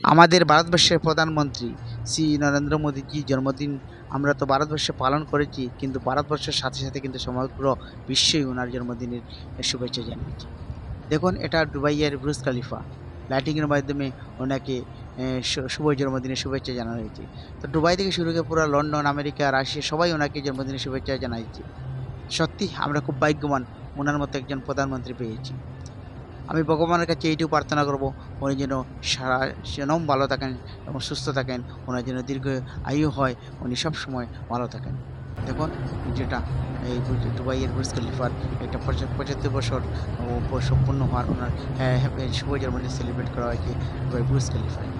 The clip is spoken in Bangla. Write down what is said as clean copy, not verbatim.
আমাদের ভারতবর্ষের প্রধানমন্ত্রী শ্রী নরেন্দ্র মোদীজির জন্মদিন আমরা তো ভারতবর্ষে পালন করেছি, কিন্তু ভারতবর্ষের সাথে সাথে কিন্তু সমগ্র বিশ্বই ওনার জন্মদিনের শুভেচ্ছা জানিয়েছে। দেখুন, এটা দুবাইয়ের বুর্জ খলিফা লাইটিংয়ের মাধ্যমে ওনাকে শুভ জন্মদিনের শুভেচ্ছা জানানো হয়েছে। তো দুবাই থেকে শুরু করে পুরো লন্ডন, আমেরিকা, রাশিয়া সবাই ওনাকে জন্মদিনের শুভেচ্ছা জানাইছে। সত্যি আমরা খুব ভাগ্যবান ওনার মতো একজন প্রধানমন্ত্রী পেয়েছি। আমি ভগবানের কাছে এইটুকু প্রার্থনা করব, উনি যেন সারা জনম ভালো থাকেন এবং সুস্থ থাকেন, ওনার যেন দীর্ঘ আয়ু হয়, উনি সবসময় ভালো থাকেন। দেখুন, যেটা এই দুবাইয়ের বুর্জ খলিফার এটা ৭৫ বছর সম্পূর্ণ হওয়ার ওনার শুভ জন্মদিন সেলিব্রেট করা হয়েছে দুবাই বুর্জ খলিফায়।